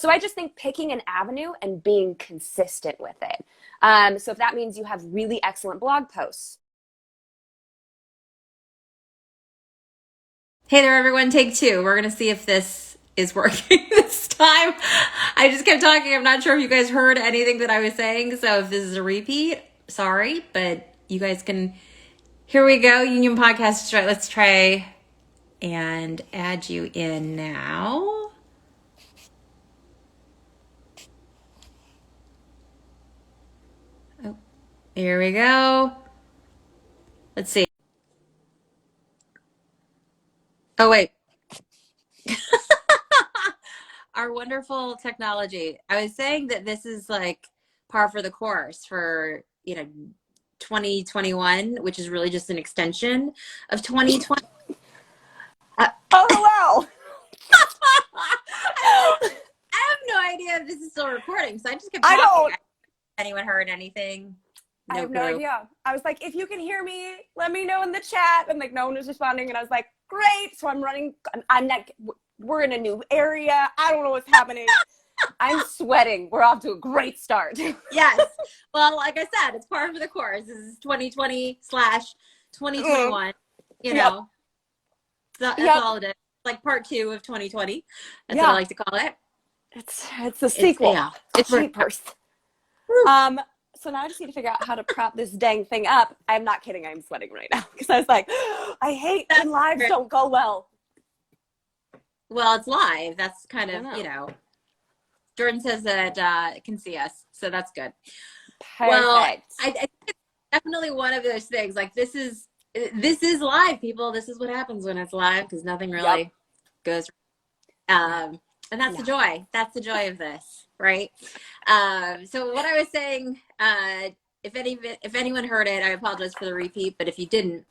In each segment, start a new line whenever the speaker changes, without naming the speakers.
So I just think picking an avenue and being consistent with it. So if that means you have really excellent blog posts.
Hey there, everyone. Take two. We're going to see if this is working this time. I just kept talking. I'm not sure if you guys heard anything that I was saying. So if this is a repeat, sorry, but you guys can. Here we go. Union Podcast. Let's try and add you in now. Oh, here we go. Let's see. Oh, wait. Our wonderful technology. I was saying that this is like par for the course for, 2021, which is really just an extension of 2020.
Oh, hello.
I have no idea if this is still recording, so I just kept talking.
I don't.
Anyone heard anything?
I have no idea. I was like, if you can hear me, let me know in the chat. And like, no one was responding. And I was like, great. So I'm running. We're in a new area. I don't know what's happening. I'm sweating. We're off to a great start.
Yes. Well, like I said, it's par for the course. This is 2020/2021. So that's all it is. Like part 2 of 2020. That's what I like to call it.
It's the sequel.
It's
cheapers. So now I just need to figure out how to prop this dang thing up. I'm not kidding. I'm sweating right now because I was like, I hate when lives don't go well.
Well, it's live. That's kind of, Jordan says that it can see us, so that's good.
Perfect.
Well, I think it's definitely one of those things. Like this is live, people. This is what happens when it's live because nothing really goes. And that's the joy. That's the joy of this, right? So what I was saying, if anyone heard it, I apologize for the repeat. But if you didn't,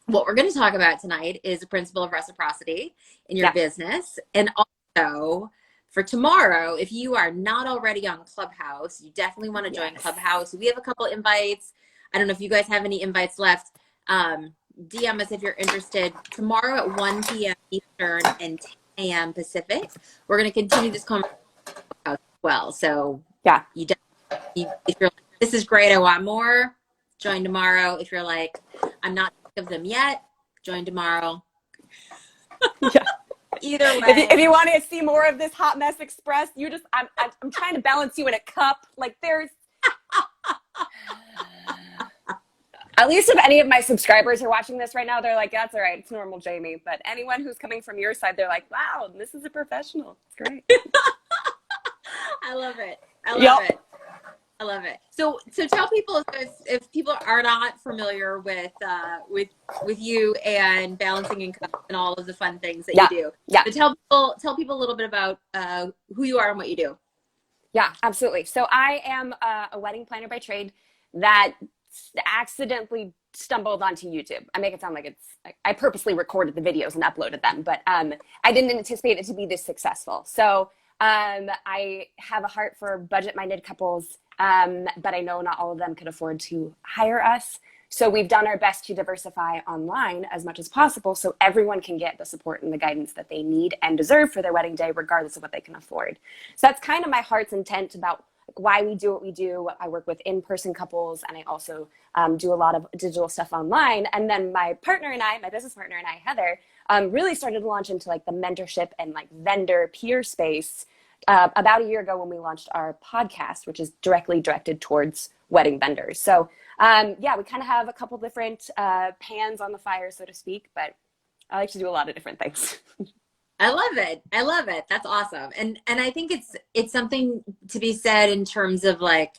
what we're going to talk about tonight is the principle of reciprocity in your business, and also for tomorrow, if you are not already on Clubhouse, you definitely want to join Clubhouse. We have a couple invites. I don't know if you guys have any invites left. DM us if you're interested. Tomorrow at 1 p.m. Eastern and 10 a.m. Pacific, we're going to continue this conversation as well. So if you're like, this is great, I want more, join tomorrow. If you're like, I'm not sick of them yet, join tomorrow. Either way.
If you want to see more of this hot mess express, I'm trying to balance you in a cup. Like there's at least if any of my subscribers are watching this right now, they're like, that's all right, it's normal, Jamie. But anyone who's coming from your side, they're like, wow, this is a professional. It's great.
I love it. I love it. So tell people if people are not familiar with you and balancing income and all of the fun things that you do. But tell people a little bit about who you are and what you do.
Yeah, absolutely. So I am a wedding planner by trade that accidentally stumbled onto YouTube. I make it sound like I purposely recorded the videos and uploaded them, but I didn't anticipate it to be this successful. So I have a heart for budget-minded couples, but I know not all of them could afford to hire us. So we've done our best to diversify online as much as possible so everyone can get the support and the guidance that they need and deserve for their wedding day, regardless of what they can afford. So that's kind of my heart's intent about why we do what we do. I work with in-person couples, and I also do a lot of digital stuff online. And then my business partner and I, Heather, really started to launch into like the mentorship and like vendor peer space about a year ago when we launched our podcast, which is directly directed towards wedding vendors. So we kind of have a couple different pans on the fire, so to speak, but I like to do a lot of different things.
I love it. That's awesome. And I think it's something to be said in terms of like,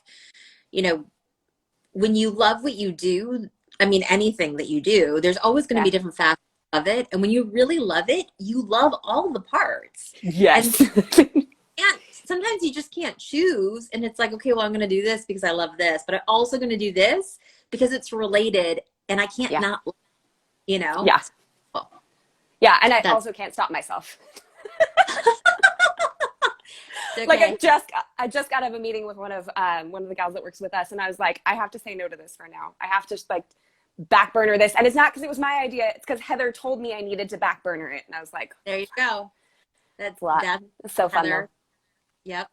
when you love what you do, I mean, anything that you do, there's always going to be different facets of it. And when you really love it, you love all the parts.
Yes.
And sometimes you just can't choose. And it's like, okay, well, I'm going to do this because I love this, but I'm also going to do this because it's related and I can't not,
Yeah. Yeah. And I also can't stop myself.
Okay.
Like I just got out of a meeting with one of the gals that works with us, and I was like, I have to say no to this for now. I have to just like back burner this, and it's not because it was my idea. It's because Heather told me I needed to back burner it, and I was like,
there you go. That's
a lot. It's so fun though.
Yep.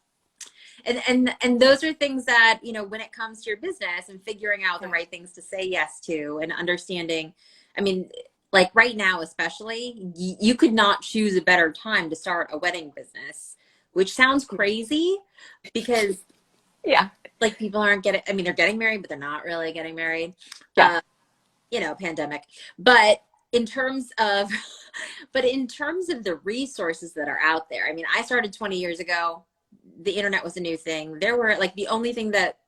And those are things that, you know, when it comes to your business and figuring out the right things to say yes to and understanding, I mean, like right now, especially, you could not choose a better time to start a wedding business, which sounds crazy because
Yeah.
like people aren't getting, I mean, they're getting married, but they're not really getting married.
Yeah.
You know, pandemic. But in terms of, but in terms of the resources that are out there, I mean, I started 20 years ago. The internet was a new thing. There were like the only thing that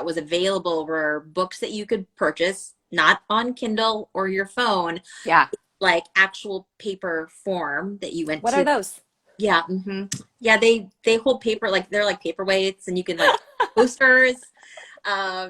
was available were books that you could purchase, not on Kindle or your phone,
Yeah.
like actual paper form that you went
What are
to.
those?
Yeah. Yeah. They hold paper, like they're like paperweights and you can like posters. Yeah,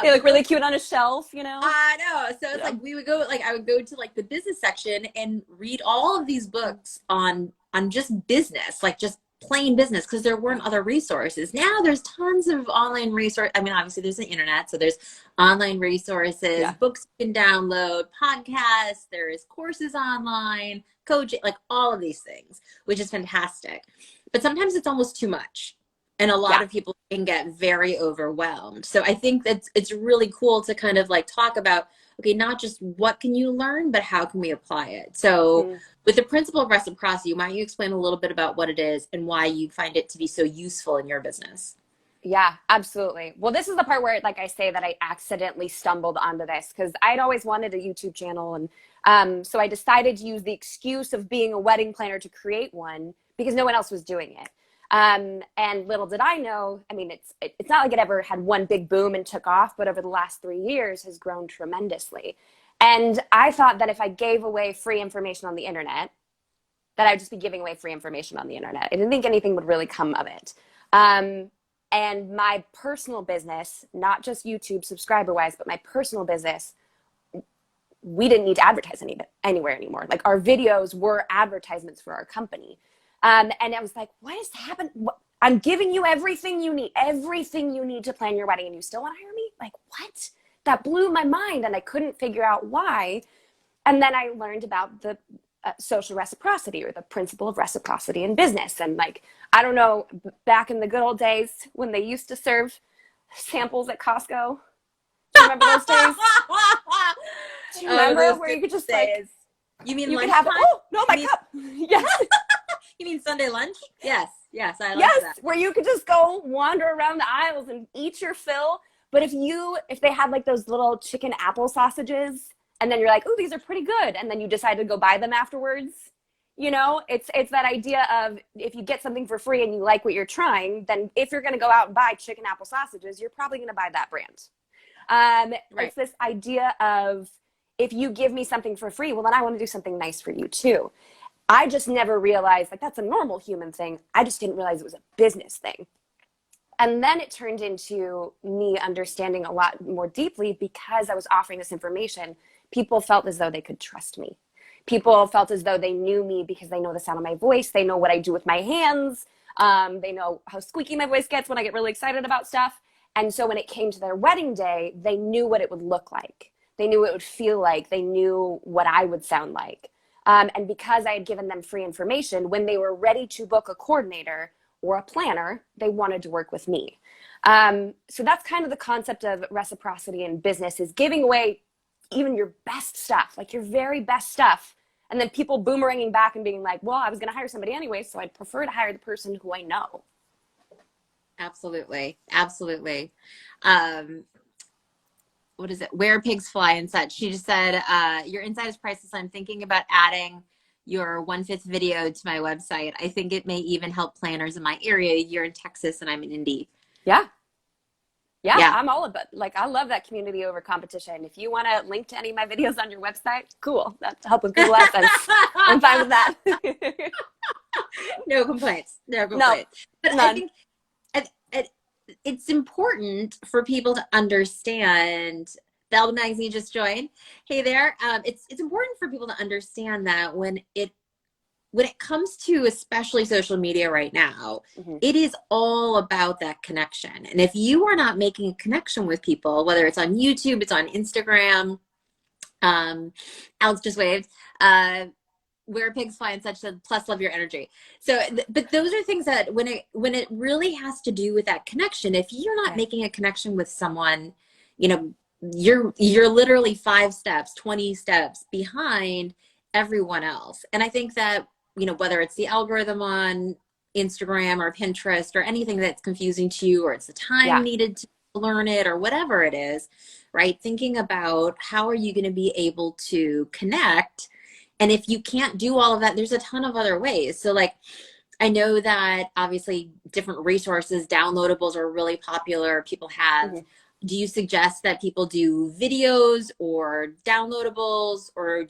They look
but
really cute on a shelf, you know?
I know. So it's
Yeah.
like we would go, like I would go to like the business section and read all of these books on just business, like just plain business, because there weren't other resources. Now there's tons of online resource. I mean, obviously there's the internet, so there's online resources,
Yeah.
books you can download, podcasts, there's courses online, coaching, like all of these things, which is fantastic. But sometimes it's almost too much. And a lot
Yeah.
of people can get very overwhelmed. So I think that it's really cool to kind of like talk about, okay, not just what can you learn, but how can we apply it? So
Mm.
with the principle of reciprocity, why don't you explain a little bit about what it is and why you find it to be so useful in your business?
Yeah, absolutely. Well, this is the part where, like I say, that I accidentally stumbled onto this because I'd always wanted a YouTube channel. And so I decided to use the excuse of being a wedding planner to create one because no one else was doing it. And little did I know, I mean, it's not like it ever had one big boom and took off, but over the last 3 years has grown tremendously. And I thought that if I gave away free information on the internet, that I'd just be giving away free information on the internet. I didn't think anything would really come of it. And my personal business, not just YouTube subscriber wise, but my personal business, we didn't need to advertise anywhere anymore. Like our videos were advertisements for our company. And I was like, what has happened? I'm giving you everything you need to plan your wedding, and you still want to hire me? Like, what? That blew my mind, and I couldn't figure out why. And then I learned about the social reciprocity, or the principle of reciprocity in business. And like, I don't know, back in the good old days when they used to serve samples at Costco. Do you remember those days? Do you
Oh,
remember
those
where
good
you could just
days.
like,
You mean
you could
lunchtime?
have, oh, no, my
You mean,
cup. Yes.
you mean Sunday lunch? Yes. Yes, I like
Yes,
that.
where you could just go wander around the aisles and eat your fill. But if they had like those little chicken apple sausages, and then you're like, oh, these are pretty good, and then you decide to go buy them afterwards, you know, it's that idea of if you get something for free and you like what you're trying, then if you're going to go out and buy chicken apple sausages, you're probably going to buy that brand.
Right.
It's this idea of if you give me something for free, well, then I want to do something nice for you too. I just never realized like that's a normal human thing. I just didn't realize it was a business thing. And then it turned into me understanding a lot more deeply because I was offering this information. People felt as though they could trust me. People felt as though they knew me because they know the sound of my voice. They know what I do with my hands. They know how squeaky my voice gets when I get really excited about stuff. And so when it came to their wedding day, they knew what it would look like. They knew what it would feel like. They knew what I would sound like. And because I had given them free information, when they were ready to book a coordinator or a planner, they wanted to work with me. So that's kind of the concept of reciprocity in business, is giving away even your best stuff, like your very best stuff. And then people boomeranging back and being like, well, I was going to hire somebody anyway, so I'd prefer to hire the person who I know.
Absolutely. Absolutely. What is it? Where pigs fly and such. She just said, your insight is priceless. I'm thinking about adding your 1/5 video to my website. I think it may even help planners in my area. You're in Texas and I'm in Indy.
Yeah. Yeah,
Yeah.
I'm all about, like, I love that community over competition. If you want to link to any of my videos on your website, cool. That's to help with Google AdSense. I'm fine with that.
No complaints. No
No,
complaints. But I
none.
think it's important for people to understand. Bell Magazine just joined. Hey there. It's important for people to understand that when it comes to especially social media right now,
Mm-hmm.
it is all about that connection. And if you are not making a connection with people, whether it's on YouTube, it's on Instagram, Alex just waved. where pigs fly and such, said, plus love your energy. So, but those are things that when it really has to do with that connection, if you're not
Yeah.
making a connection with someone, you know, you're literally 5 steps, 20 steps behind everyone else. And I think that, you know, whether it's the algorithm on Instagram or Pinterest or anything that's confusing to you, or it's the time
Yeah.
needed to learn it or whatever it is, right? Thinking about how are you going to be able to connect. And if you can't do all of that, there's a ton of other ways. So like, I know that obviously different resources, downloadables are really popular. People have,
Mhm.
do you suggest that people do videos or downloadables, or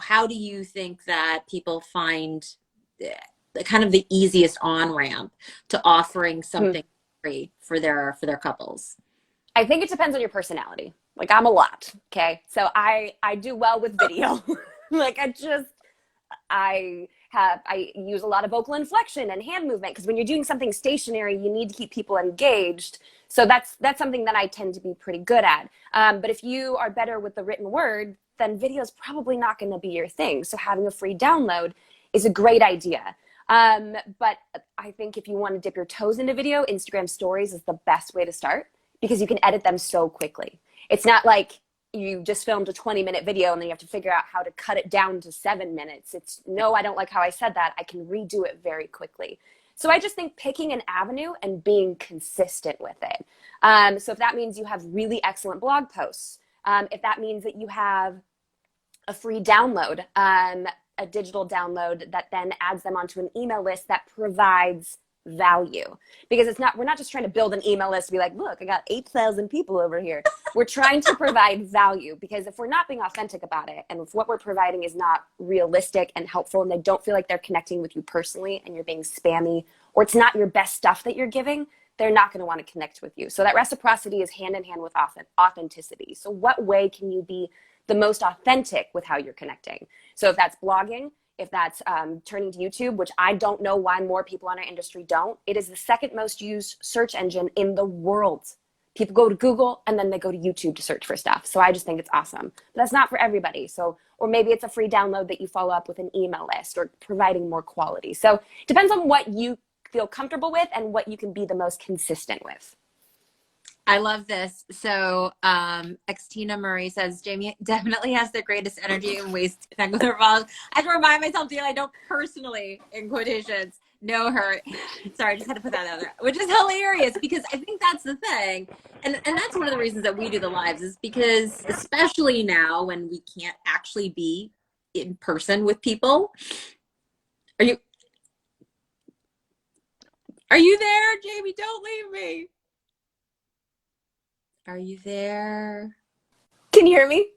how do you think that people find kind of the easiest on ramp to offering
Hmm.
something free for their couples?
I think it depends on your personality. Like I'm a lot, okay? So I do well with video. Like I use a lot of vocal inflection and hand movement because when you're doing something stationary, you need to keep people engaged. So that's something that I tend to be pretty good at. But if you are better with the written word, then video is probably not going to be your thing. So having a free download is a great idea. But I think if you want to dip your toes into video, Instagram stories is the best way to start because you can edit them so quickly. It's not like you just filmed a 20-minute video and then you have to figure out how to cut it down to 7 minutes. It's no, I don't like how I said that. I can redo it very quickly. So I just think picking an avenue and being consistent with it. So if that means you have really excellent blog posts, if that means that you have a free download, a digital download that then adds them onto an email list that provides value, because we're not just trying to build an email list to be like, look, I got 8,000 people over here. We're trying to provide value, because if we're not being authentic about it and if what we're providing is not realistic and helpful and they don't feel like they're connecting with you personally and you're being spammy, or it's not your best stuff that you're giving, they're not going to want to connect with you. So that reciprocity is hand in hand with authenticity. So what way can you be the most authentic with how you're connecting? So if that's blogging, if that's turning to YouTube, which I don't know why more people in our industry don't, it is the second most used search engine in the world. People go to Google and then they go to YouTube to search for stuff. So I just think it's awesome. But that's not for everybody. So, or maybe it's a free download that you follow up with an email list or providing more quality. So it depends on what you feel comfortable with and what you can be the most consistent with.
I love this. So, Xtina Murray says Jamie definitely has the greatest energy and ways to connect with her followers. I have to remind myself that I don't personally, in quotations, know her. Sorry, I just had to put that out there, which is hilarious because I think that's the thing. And that's one of the reasons that we do the lives, is because especially now when we can't actually be in person with people. Are you there, Jamie? Don't leave me. Are you there?
Can you hear me?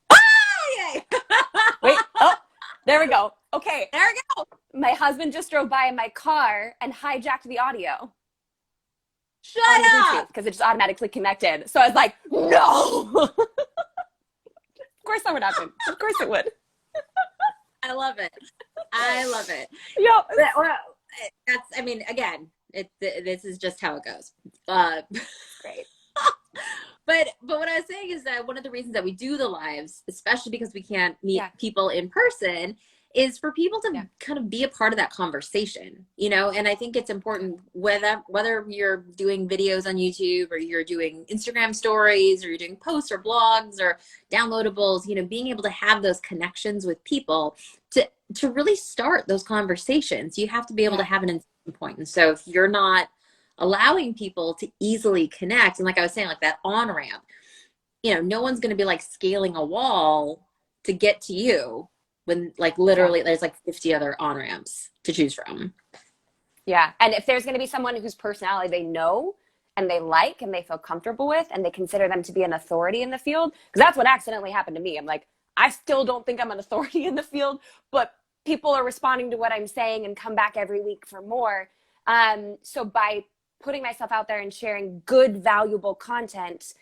Yay!
Wait, oh, there we go. Okay,
There we go.
my husband just drove by in my car and hijacked the audio
Shut
on the Bluetooth
up.
because it just automatically connected. So I was like, no. Of course that would happen. Of course it would.
I love it. I love it.
Yep.
Well, I mean, again, this is just how it goes.
Great.
But what I was saying is that one of the reasons that we do the lives, especially because we can't meet
Yeah.
people in person, is for people to
Yeah.
kind of be a part of that conversation, you know? And I think it's important whether you're doing videos on YouTube or you're doing Instagram stories or you're doing posts or blogs or downloadables, you know, being able to have those connections with people to really start those conversations. You have to be able to have an inciting point. And so if you're not allowing people to easily connect, and like I was saying, like that on ramp, you know, no one's going to be like scaling a wall to get to you when like literally there's like 50 other on ramps to choose from.
Yeah. And if there's going to be someone whose personality they know and they like and they feel comfortable with and they consider them to be an authority in the field, because that's what accidentally happened to me. I'm like, I still don't think I'm an authority in the field, but people are responding to what I'm saying and come back every week for more. So by putting myself out there and sharing good, valuable content,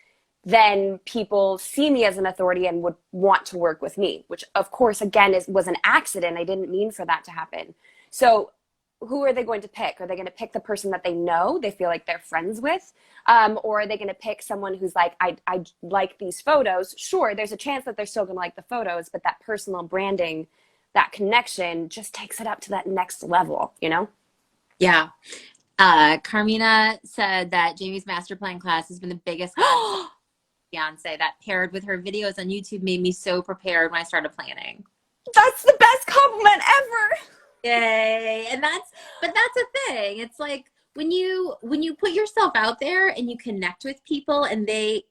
then people see me as an authority and would want to work with me, which of course, again, was an accident. I didn't mean for that to happen. So who are they going to pick? Are they going to pick the person that they know, they feel like they're friends with? Or are they going to pick someone who's like, I like these photos? Sure, there's a chance that they're still going to like the photos, but that personal branding that connection just takes it up to that next level, you know?
Yeah. Carmina said that Jamie's master plan class has been the biggest godsend. Fiance, that paired with her videos on YouTube made me so prepared when I started planning.
That's the best compliment ever.
Yay. But that's a thing. It's like when you put yourself out there and you connect with people and they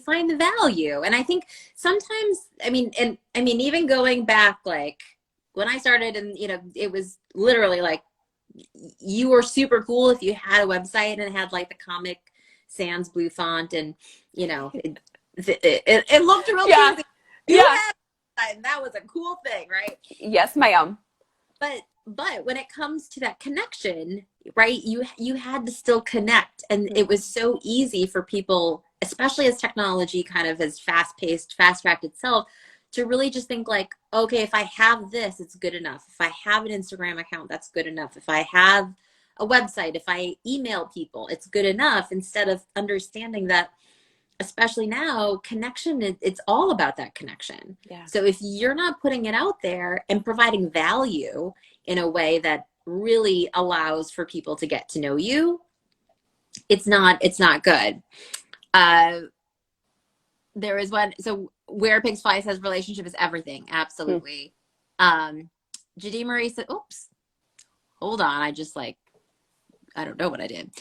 find the value. And I think sometimes, even going back, like when I started, and it was literally like you were super cool if you had a website and it had like the Comic Sans blue font, and it looked real easy. You had that, and that was a cool thing, right?
Yes, ma'am.
But when it comes to that connection, right, you had to still connect, and it was so easy for people, especially as technology kind of has fast-tracked itself, to really just think like, okay, if I have this, it's good enough. If I have an Instagram account, that's good enough. If I have a website, if I email people, it's good enough, instead of understanding that, especially now, connection, it's all about that connection.
Yeah.
So if you're not putting it out there and providing value in a way that really allows for people to get to know you, it's not good. There is one. So Where Pigs Fly says relationship is everything. Absolutely. Jadee Marie said, oops, hold on. I don't know what I did.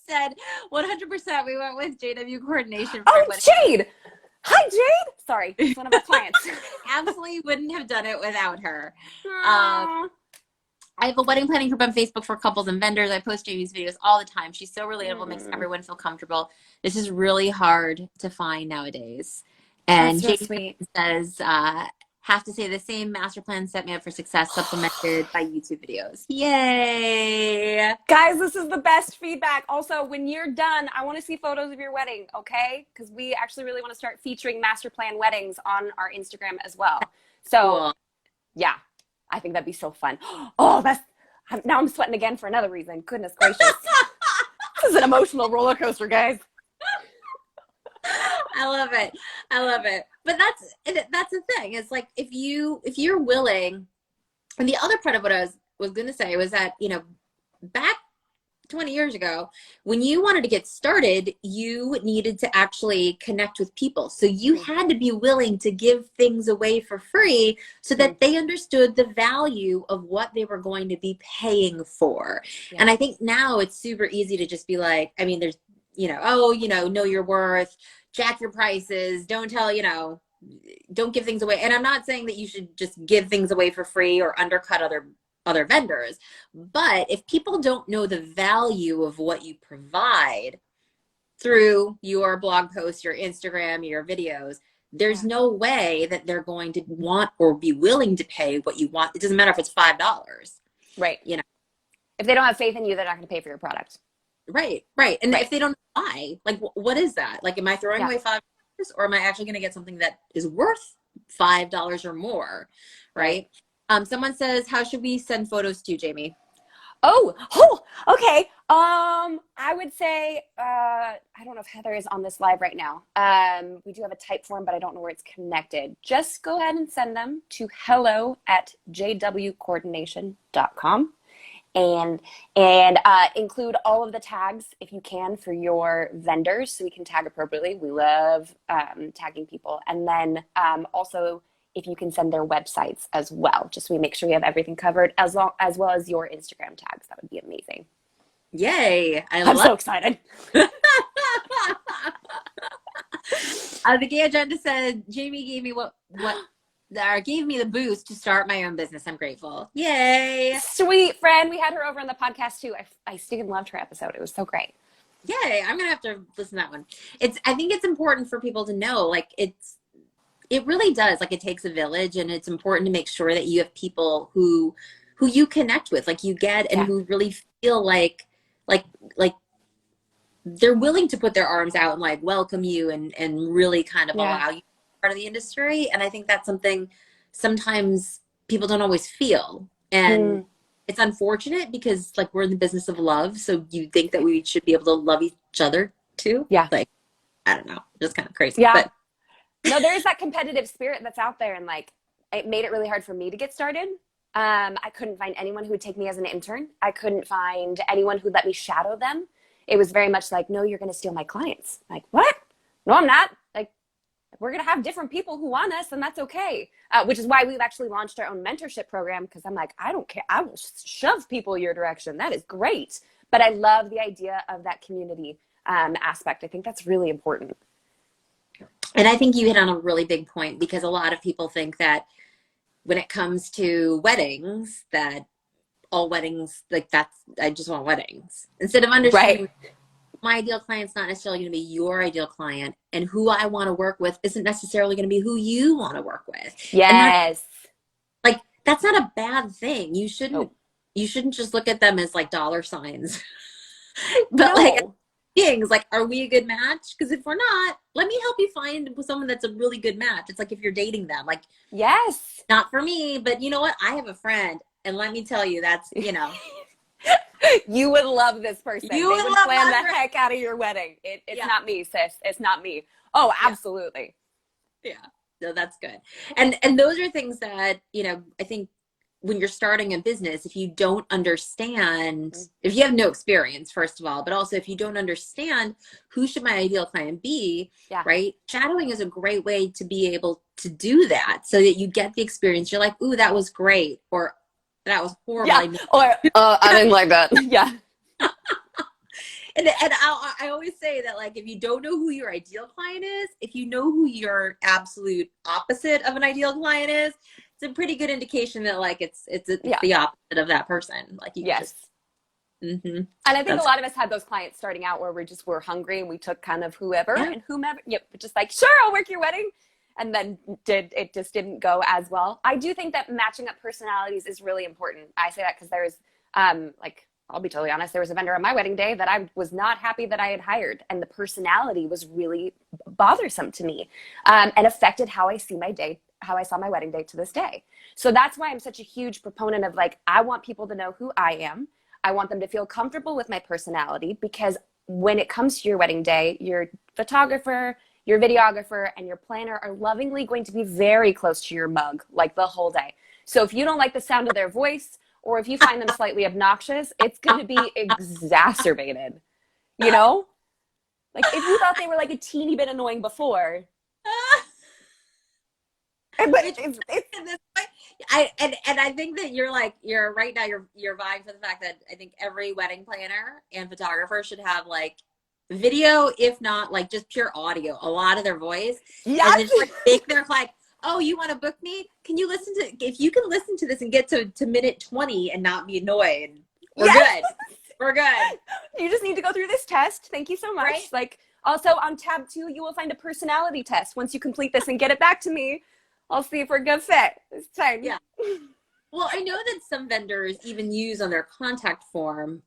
Said 100% we went with JW coordination.
Oh, Jade. Hi, Jade. Sorry, it's one of our clients.
Absolutely wouldn't have done it without her. I have a wedding planning group on Facebook for couples and vendors. I post Jamie's videos all the time. She's so relatable, makes everyone feel comfortable. This is really hard to find nowadays. And
That's so
Jamie
sweet.
says, have to say the same master plan set me up for success, supplemented by YouTube videos. Yay!
Guys, this is the best feedback. Also, when you're done, I want to see photos of your wedding, okay? Because we actually really want to start featuring master plan weddings on our Instagram as well. So,
Cool.
Yeah, I think that'd be so fun. Oh, now I'm sweating again for another reason. Goodness gracious. This is an emotional roller coaster, guys.
I love it. But that's the thing. It's like if you're willing, and the other part of what I was going to say was that, back 20 years ago, when you wanted to get started, you needed to actually connect with people. So you had to be willing to give things away for free so that they understood the value of what they were going to be paying for. Yeah. And I think now it's super easy to just be like, there's, know your worth, jack your prices, don't give things away. And I'm not saying that you should just give things away for free or undercut other vendors. But if people don't know the value of what you provide through your blog posts, your Instagram, your videos, there's no way that they're going to want or be willing to pay what you want. It doesn't matter if it's $5.
Right. If they don't have faith in you, they're not going to pay for your product.
Right. And if they don't buy, like, what is that? Like, am I throwing away $5, or am I actually going to get something that is worth $5 or more? Right. Someone says, how should we send photos to you, Jamie?
Oh, okay. I would say, I don't know if Heather is on this live right now. We do have a type form, but I don't know where it's connected. Just go ahead and send them to hello@jwcoordination.com. And include all of the tags if you can for your vendors, so we can tag appropriately. We love tagging people. And then also, if you can send their websites as well, just so we make sure we have everything covered, as well as your Instagram tags. That would be amazing.
Yay!
I'm so excited.
The Gay Agenda said Jamie gave me gave me the boost to start my own business. I'm grateful. Yay!
Sweet friend. We had her over on the podcast too. I still loved her episode. It was so great.
Yay! I'm gonna have to listen to that one. I think it's important for people to know, like, it really does. Like, it takes a village, and it's important to make sure that you have people who you connect with, like you get, and who really feel like they're willing to put their arms out and like welcome you and really kind of allow you to be part of the industry. And I think that's something sometimes people don't always feel. And it's unfortunate because, like, we're in the business of love. So you think that we should be able to love each other too.
Yeah.
Like, I don't know, just kind of crazy.
Yeah.
But
no, there is that competitive spirit that's out there, and like, it made it really hard for me to get started. I couldn't find anyone who would take me as an intern. I couldn't find anyone who'd let me shadow them. It was very much like, no, you're going to steal my clients. Like, what? No, I'm not. Like, we're going to have different people who want us, and that's okay. Which is why we've actually launched our own mentorship program, because I'm like, I don't care. I will shove people your direction. That is great. But I love the idea of that community aspect. I think that's really important.
And I think you hit on a really big point, because a lot of people think that when it comes to weddings, that all weddings, like that's, I just want weddings. Instead of understanding my ideal client's not necessarily going to be your ideal client, and who I want to work with isn't necessarily going to be who you want to work with.
Yes.
And that's not a bad thing. You shouldn't just look at them as like dollar signs. But like beings, like, are we a good match? Because if we're not, let me help you find someone that's a really good match. It's like if you're dating them, like,
yes,
not for me, but you know what? I have a friend, and let me tell you, that's, you know.
You would love this person.
You
would plan the heck out of your wedding. It's not me, sis. It's not me. Oh, absolutely.
Yeah. No, that's good. And those are things that, you know, I think when you're starting a business, if you don't understand, if you have no experience, first of all, but also if you don't understand who should my ideal client be, right? Shadowing is a great way to be able to do that, so that you get the experience. You're like, ooh, that was great, or that was horrible.
Yeah. Or I didn't like that. Yeah.
And I always say that, like, if you don't know who your ideal client is, if you know who your absolute opposite of an ideal client is, it's a pretty good indication that, like, it's the opposite of that person. Like, you just,
And I think a lot of us had those clients starting out where we're hungry, and we took kind of whoever and whomever. Yep, just like, sure, I'll work your wedding. And then it just didn't go as well. I do think that matching up personalities is really important. I say that because there's like, I'll be totally honest, there was a vendor on my wedding day that I was not happy that I had hired, and the personality was really bothersome to me, and affected how I saw my wedding day to this day. So that's why I'm such a huge proponent of, like, I want people to know who I am. I want them to feel comfortable with my personality, because when it comes to your wedding day, your photographer, your videographer, and your planner are lovingly going to be very close to your mug, like, the whole day. So if you don't like the sound of their voice, or if you find them slightly obnoxious, it's going to be exacerbated, you know? Like, if you thought they were like a teeny bit annoying before. But
I think that you're right now, you're vying for the fact that I think every wedding planner and photographer should have, like, video, if not, like, just pure audio, a lot of their voice.
Yes.
And then just, like, make their, like, oh, you want to book me? Can you if you can listen to this and get to minute 20 and not be annoyed, we're good. We're good.
You just need to go through this test. Thank you so much. Right? Like, also on tab 2, you will find a personality test. Once you complete this and get it back to me, I'll see if we're a good fit. It's time. Yeah.
Well, I know that some vendors even use on their contact form.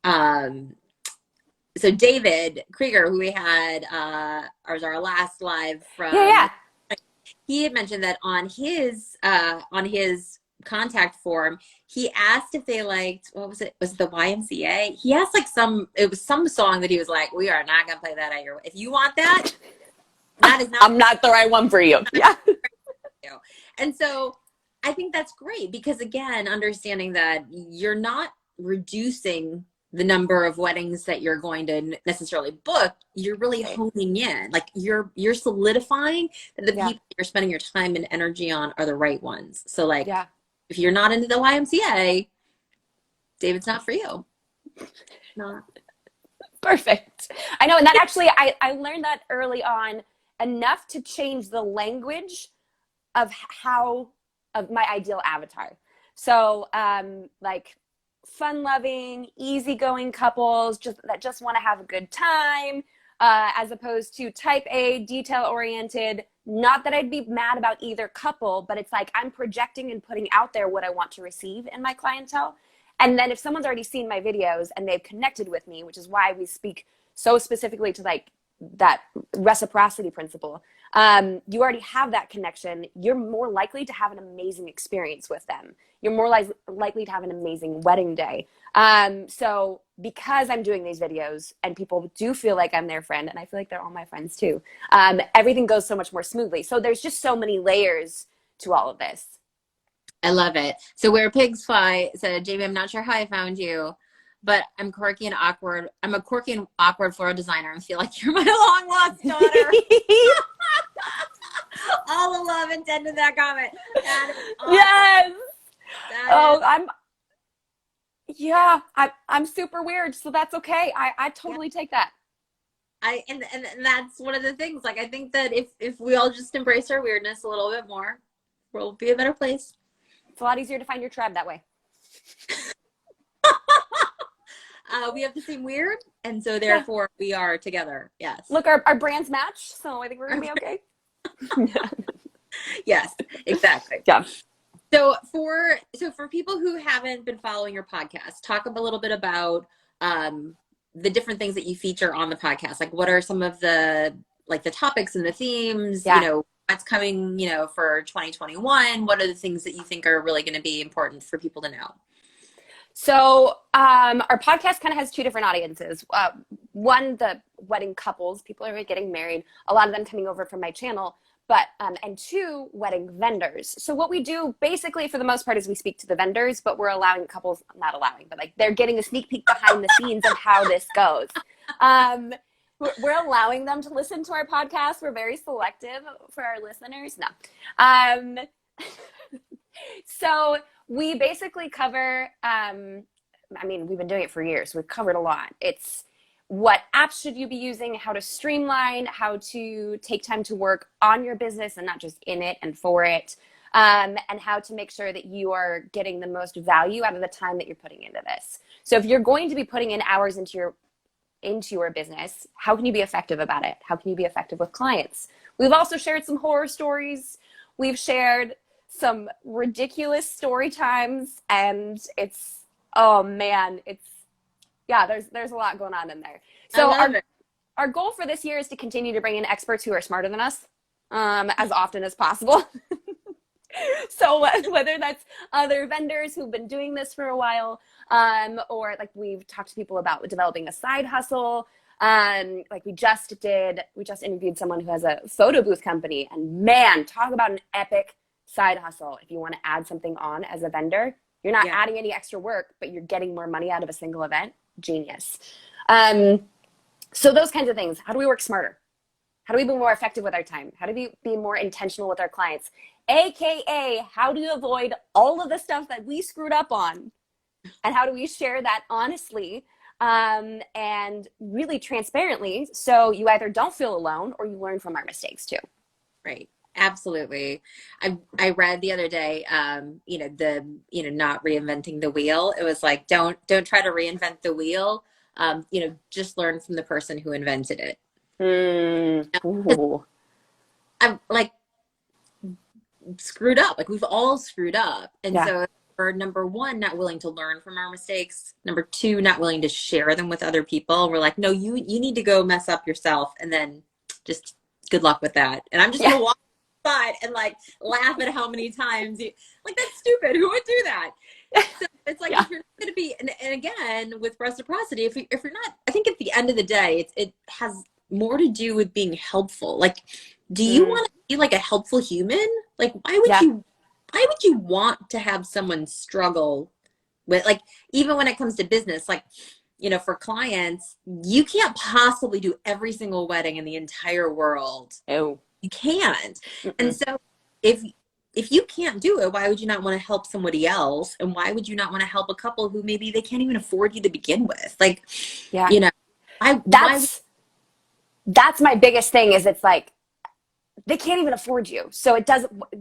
So David Krieger, who we had, was our last live from.
Yeah.
He had mentioned that on his contact form, he asked if they liked, what was it? Was it the YMCA? He asked, like, it was some song that he was like, we are not going to play that at your, if you want that, that is not.
I'm not the right one for you. Yeah.
And so I think that's great, because, again, understanding that you're not reducing the number of weddings that you're going to necessarily book, you're really honing in. Like, you're solidifying that the people you're spending your time and energy on are the right ones. So, like, if you're not into the YMCA, David's not for you. Not.
Perfect. I know. And that actually, I learned that early on enough to change the language of my ideal avatar. So, like, fun-loving, easygoing couples that just want to have a good time, as opposed to type A, detail-oriented. Not that I'd be mad about either couple, but it's like I'm projecting and putting out there what I want to receive in my clientele. And then if someone's already seen my videos and they've connected with me, which is why we speak so specifically to, like, that reciprocity principle, you already have that connection. You're more likely to have an amazing experience with them. You're more likely to have an amazing wedding day. So because I'm doing these videos and people do feel like I'm their friend, and I feel like they're all my friends too, everything goes so much more smoothly. So there's just so many layers to all of this.
I love it. So where pigs fly said, Jamie, I'm not sure how I found you, but I'm quirky and awkward. I'm a quirky and awkward floral designer and feel like you're my long lost daughter. All the love intended in that comment. That is awesome.
Yes.
That is,
Yeah, I'm super weird, so that's okay. I totally take that.
And that's one of the things. Like, I think that if we all just embrace our weirdness a little bit more, we'll be a better place.
It's a lot easier to find your tribe that way.
We have the same weird, and so therefore we are together. Yes.
Look, our brands match, so I think we're gonna be okay.
Yes, exactly.
Yeah.
So for people who haven't been following your podcast, talk a little bit about the different things that you feature on the podcast. Like, what are some of the topics and the themes?
Yeah.
You know, what's coming, for 2021? What are the things that you think are really going to be important for people to know?
So our podcast kind of has two different audiences. One, the wedding couples, people are getting married, a lot of them coming over from my channel, but and two, wedding vendors. So what we do basically for the most part is we speak to the vendors, but we're allowing couples, not allowing, but like they're getting a sneak peek behind the scenes of how this goes. We're allowing them to listen to our podcast. We're very selective for our listeners. No. So we basically cover, we've been doing it for years. We've covered a lot. It's what apps should you be using, how to streamline, how to take time to work on your business and not just in it and for it, and how to make sure that you are getting the most value out of the time that you're putting into this. So if you're going to be putting in hours into your business, how can you be effective about it? How can you be effective with clients? We've also shared some horror stories. We've shared some ridiculous story times, and there's a lot going on in there. So our goal for this year is to continue to bring in experts who are smarter than us as often as possible. So whether that's other vendors who've been doing this for a while, or like we've talked to people about developing a side hustle. Like we just interviewed someone who has a photo booth company, and man, talk about an epic side hustle. If you want to add something on as a vendor, you're not adding any extra work, but you're getting more money out of a single event. Genius. So those kinds of things. How do we work smarter? How do we be more effective with our time? How do we be more intentional with our clients? AKA, how do you avoid all of the stuff that we screwed up on? And how do we share that honestly and really transparently, so you either don't feel alone or you learn from our mistakes too?
Right. Absolutely. I read the other day, not reinventing the wheel. It was like, don't try to reinvent the wheel. Just learn from the person who invented it. I'm like screwed up. Like, we've all screwed up. And so we're, number one, not willing to learn from our mistakes. Number two, not willing to share them with other people. We're like, no, you need to go mess up yourself, and then just good luck with that. And I'm just gonna walk side and like laugh at how many times that's stupid. Who would do that? So it's like, if you're not going to be, and again, with reciprocity, if you're not, I think at the end of the day, it has more to do with being helpful. Like, do you want to be like a helpful human? Like, why would you want to have someone struggle with, like, even when it comes to business, like, for clients, you can't possibly do every single wedding in the entire world.
Oh,
you can't. And so if you can't do it, why would you not want to help somebody else? And why would you not want to help a couple who maybe they can't even afford you to begin with? Like,
that's my biggest thing, is it's like, they can't even afford you. So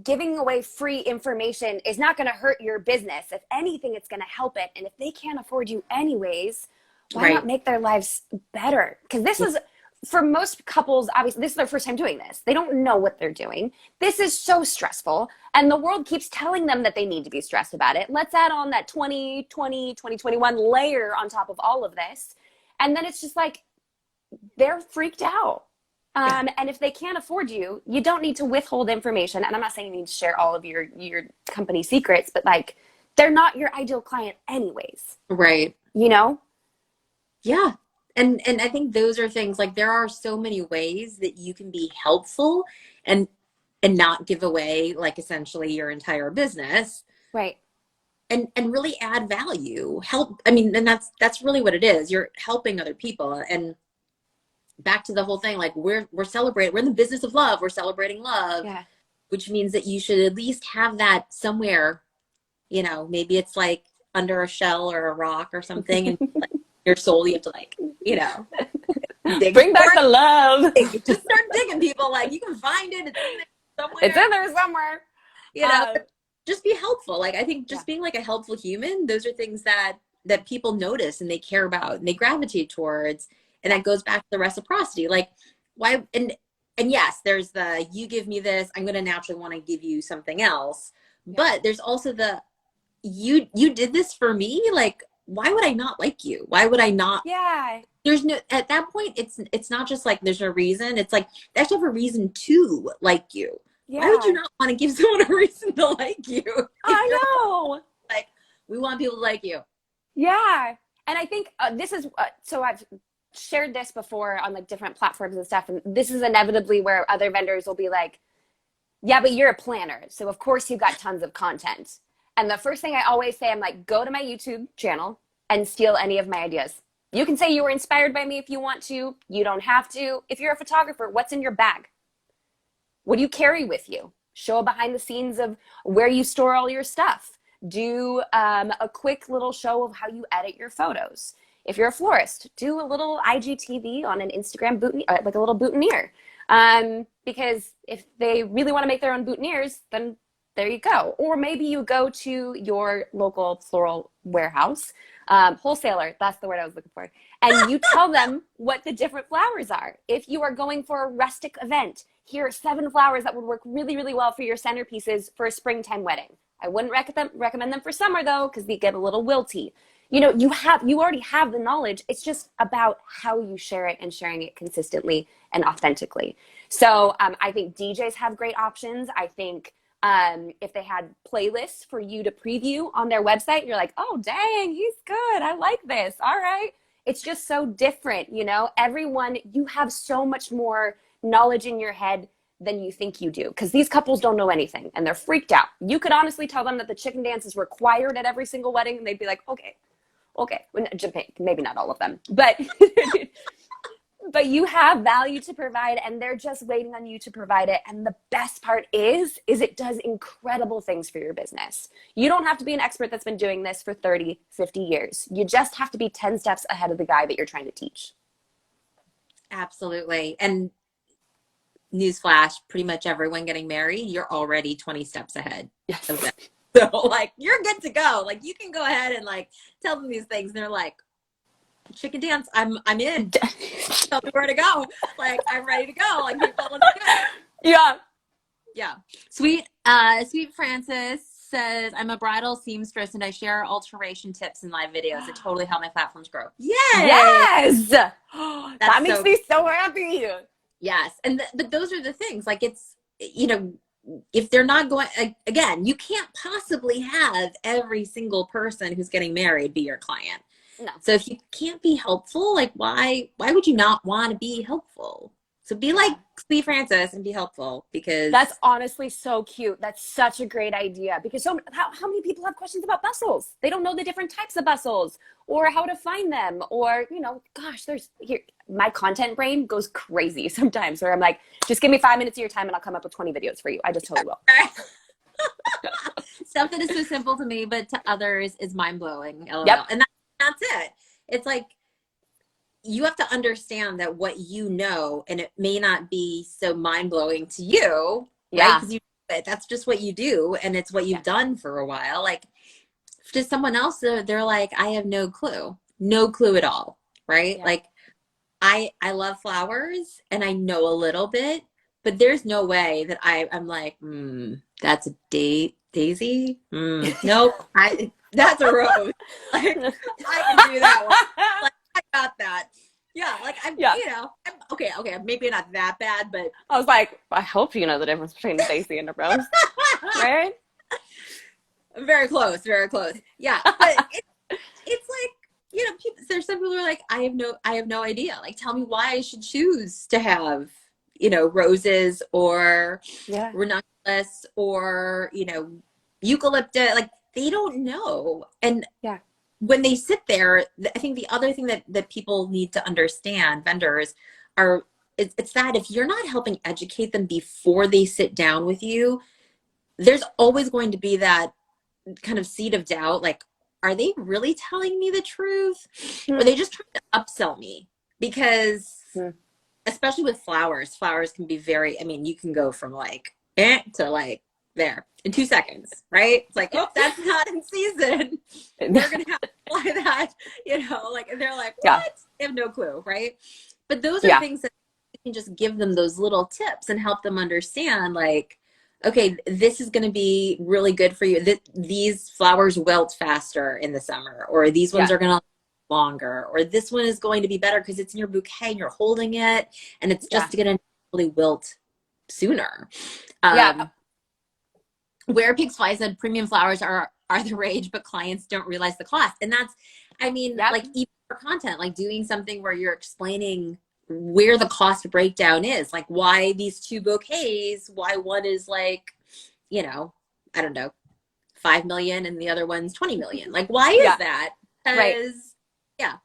giving away free information is not going to hurt your business. If anything, it's going to help it. And if they can't afford you anyways, why not make their lives better? Because this is, for most couples, obviously, this is their first time doing this. They don't know what they're doing. This is so stressful. And the world keeps telling them that they need to be stressed about it. Let's add on that 2020, 2021 layer on top of all of this. And then it's just like, they're freaked out. And if they can't afford you, you don't need to withhold information. And I'm not saying you need to share all of your company secrets, but like, they're not your ideal client anyways.
Right.
Yeah.
And I think those are things, like, there are so many ways that you can be helpful and not give away, like, essentially your entire business.
Right.
and really add value, help. I mean, and that's really what it is. You're helping other people. And back to the whole thing, like we're celebrating, we're in the business of love, we're celebrating love,
Yeah.
which means that you should at least have that somewhere, maybe it's like under a shell or a rock or something, and like your soul, you have to like, dig
Bring
for
back the love.
it. Just start digging, people. Like you can find it. It's in there somewhere.
It's in there somewhere.
You know, just be helpful. Like I think just
Yeah.
being like a helpful human, those are things that people notice and they care about and they gravitate towards. And that goes back to the reciprocity. Like why and yes, there's the you give me this, I'm gonna naturally want to give you something else.
Yeah.
But there's also the you did this for me. Like, why would I not like you? Why would I not?
Yeah.
There's no, at that point, it's not just like there's no reason. It's like they actually have a reason to like you.
Yeah.
Why would you not want to give someone a reason to like you?
I know.
Like, we want people to like you.
Yeah. And I think this is, so I've shared this before on like different platforms and stuff. And this is inevitably where other vendors will be like, yeah, but you're a planner. So of course you've got tons of content. And the first thing I always say, I'm like, go to my YouTube channel and steal any of my ideas. You can say you were inspired by me if you want to. You don't have to. If you're a photographer, what's in your bag? What do you carry with you? Show a behind the scenes of where you store all your stuff. Do a quick little show of how you edit your photos. If you're a florist, do a little IGTV on an Instagram boutonniere, like a little boutonniere. Because if they really want to make their own boutonnieres, then there you go. Or maybe you go to your local floral warehouse, wholesaler, that's the word I was looking for, and you tell them what the different flowers are. If you are going for a rustic event, here are 7 flowers that would work really, really well for your centerpieces for a springtime wedding. I wouldn't recommend them for summer though, because they get a little wilty. You already have the knowledge. It's just about how you share it and sharing it consistently and authentically. So I think DJs have great options. I think if they had playlists for you to preview on their website, you're like, oh, dang, he's good. I like this. All right. It's just so different. Everyone, you have so much more knowledge in your head than you think you do, because these couples don't know anything and they're freaked out. You could honestly tell them that the chicken dance is required at every single wedding and they'd be like, okay. Japan, maybe not all of them, but but you have value to provide and they're just waiting on you to provide it. And the best part is it does incredible things for your business. You don't have to be an expert that's been doing this for 30, 50 years. You just have to be 10 steps ahead of the guy that you're trying to teach.
Absolutely. And newsflash, pretty much everyone getting married, you're already 20 steps ahead of them. So like, you're good to go. Like you can go ahead and like tell them these things. And they're like, chicken dance, I'm in. Tell me where to go. Like I'm ready to go. Like people, let's go. Yeah. Sweet Francis says, I'm a bridal seamstress and I share alteration tips in live videos. It totally helped my platforms grow.
Yes. That makes me so happy.
Yes. And but those are the things, like it's, if they're not going, again, you can't possibly have every single person who's getting married be your client.
No.
So if you can't be helpful, like why would you not want to be helpful? So be like Sweet Francis and be helpful, because
that's honestly so cute. That's such a great idea, because how many people have questions about bustles? They don't know the different types of bustles or how to find them, or gosh, my content brain goes crazy sometimes where I'm like, just give me 5 minutes of your time and I'll come up with 20 videos for you. I just totally will.
Stuff that is so simple to me, but to others is mind blowing.
Yep.
And that's it. It's like, you have to understand that what you know, and it may not be so mind blowing to you, right? Because that's just what you do, and it's what you've done for a while. Like to someone else, they're like, I have no clue at all, right? Yeah. Like I love flowers, and I know a little bit, but there's no way that I'm like, that's a daisy. Nope, that's a rose. Like I can do that one. Like, I got that. Yeah, like I'm okay, maybe not that bad, but
I was like, I hope you know the difference between a daisy and a rose, right?
Very close. Yeah, but it's like, there's some people who are like, I have no idea. Like, tell me why I should choose to have, roses or ranunculus or eucalyptus. Like, they don't know. And
Yeah.
when they sit there, I think the other thing that people need to understand, vendors, are it's that if you're not helping educate them before they sit down with you, there's always going to be that kind of seed of doubt, like, are they really telling me the truth? Or are
Hmm.
they just trying to upsell me? Because
Hmm.
especially with flowers can be very, I mean, you can go from like to like there in 2 seconds, right? It's like, oh, that's not in season. They're gonna have to apply that, like, and they're like,
Yeah.
what? They have no clue, right? But those are
Yeah.
things that you can just give them those little tips and help them understand, like, okay, this is going to be really good for you. These flowers wilt faster in the summer, or these ones
Yeah.
are going to longer, or this one is going to be better because it's in your bouquet and you're holding it, and it's
Yeah.
just going to really wilt sooner.
Yeah.
Where Pigs Fly said premium flowers are the rage, but clients don't realize the cost. And that's, I mean,
Yep.
like, even for content, like doing something where you're explaining where the cost breakdown is, like why these two bouquets, why one is like, I don't know, 5 million and the other one's 20 million. Like, why is
Yeah.
that?
Right.
Because, yeah.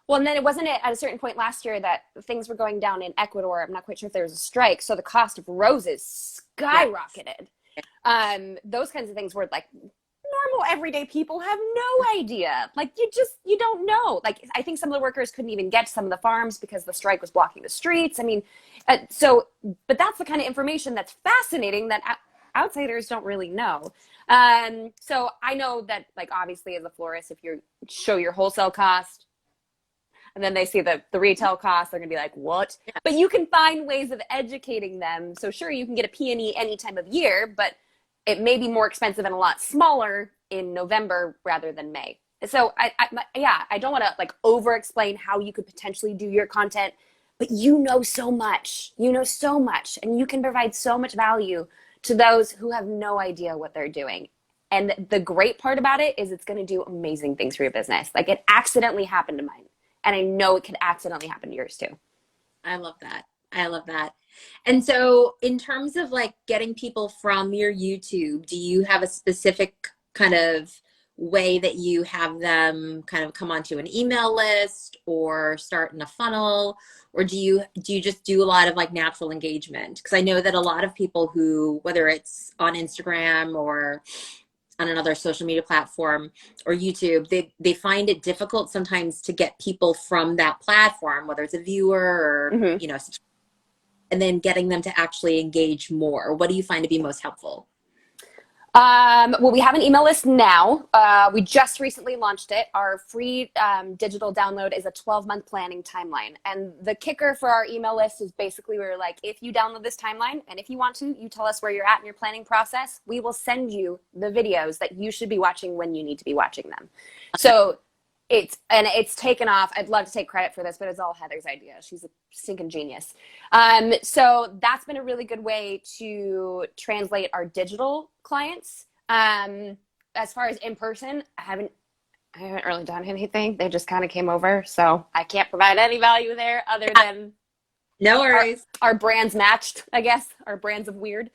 Well, and then it wasn't it at a certain point last year that things were going down in Ecuador. I'm not quite sure if there was a strike, so the cost of roses
Yeah.
skyrocketed. Those kinds of things were like normal everyday people have no idea. Like you don't know. Like I think some of the workers couldn't even get to some of the farms because the strike was blocking the streets. I mean, but that's the kind of information that's fascinating that outsiders don't really know. So I know that, like, obviously as a florist, if you show your wholesale cost and then they see the retail cost, they're gonna be like, what? But you can find ways of educating them. So sure, you can get a peony any time of year, but it may be more expensive and a lot smaller in November rather than May. So I don't want to like over explain how you could potentially do your content, but you know so much. You know so much, and you can provide so much value to those who have no idea what they're doing. And the great part about it is it's going to do amazing things for your business. Like it accidentally happened to mine, and I know it could accidentally happen to yours too.
I love that. I love that. And so, in terms of like getting people from your YouTube, do you have a specific kind of way that you have them kind of come onto an email list or start in a funnel, or do you just do a lot of like natural engagement? Because I know that a lot of people who, whether it's on Instagram or on another social media platform or YouTube, they find it difficult sometimes to get people from that platform, whether it's a viewer or,
Mm-hmm.
and then getting them to actually engage more. What do you find to be most helpful?
Well, we have an email list now. We just recently launched it. Our free digital download is a 12-month planning timeline. And the kicker for our email list is basically we're like, if you download this timeline and if you want to, you tell us where you're at in your planning process, we will send you the videos that you should be watching when you need to be watching them. So it's taken off. I'd love to take credit for this, but it's all Heather's idea. She's a stinking genius. So that's been a really good way to translate our digital clients. As far as in person, I haven't really done anything. They just kind of came over, so I can't provide any value there other than
No worries.
our brands matched, I guess, our brands of weird.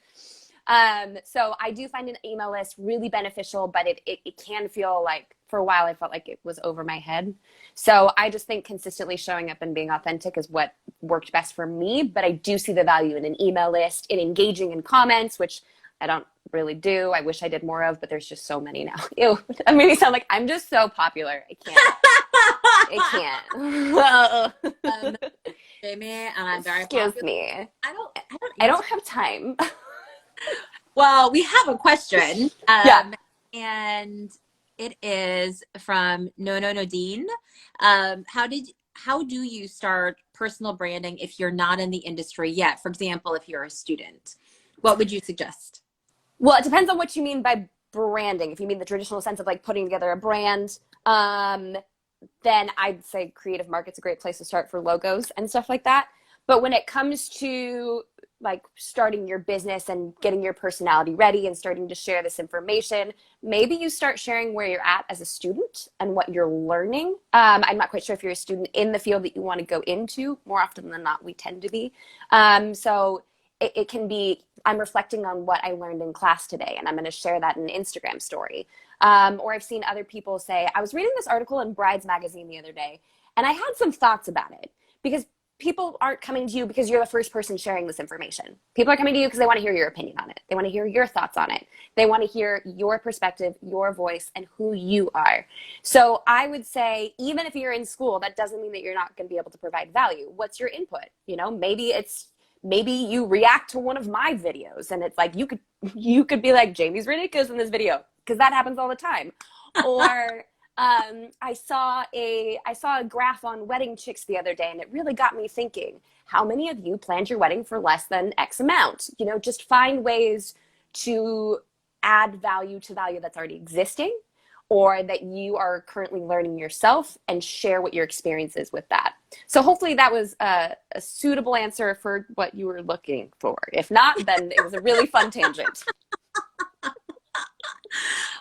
So I do find an email list really beneficial, but it can feel like, for a while I felt like it was over my head. So I just think consistently showing up and being authentic is what worked best for me. But I do see the value in an email list, in engaging in comments, which I don't really do. I wish I did more of, but there's just so many now. Ew, that made me sound like I'm just so popular. I can't.
Jamie, and I'm very
Excuse
popular.
me.
I
I
don't
don't have time.
Well, we have a question.
Yeah.
And it is from No No Nadine. How do you start personal branding if you're not in the industry yet? For example, if you're a student, what would you suggest?
Well, it depends on what you mean by branding. If you mean the traditional sense of like putting together a brand, then I'd say Creative Market's a great place to start for logos and stuff like that. But when it comes to like starting your business and getting your personality ready and starting to share this information, maybe you start sharing where you're at as a student and what you're learning. I'm not quite sure if you're a student in the field that you want to go into. More often than not, we tend to be. So it can be, I'm reflecting on what I learned in class today, and I'm going to share that in an Instagram story. Or I've seen other people say, I was reading this article in Brides Magazine the other day, and I had some thoughts about it, because people aren't coming to you because you're the first person sharing this information. People are coming to you because they want to hear your opinion on it. They want to hear your thoughts on it. They want to hear your perspective, your voice, and who you are. So I would say, even if you're in school, that doesn't mean that you're not going to be able to provide value. What's your input? You know, maybe you react to one of my videos and it's like, you could be like, Jamie's ridiculous in this video, because that happens all the time. Or I saw a graph on wedding chicks the other day, and it really got me thinking, how many of you planned your wedding for less than X amount? You know, just find ways to add value to value that's already existing, or that you are currently learning yourself, and share what your experience is with that. So hopefully that was a suitable answer for what you were looking for. If not, then it was a really fun tangent.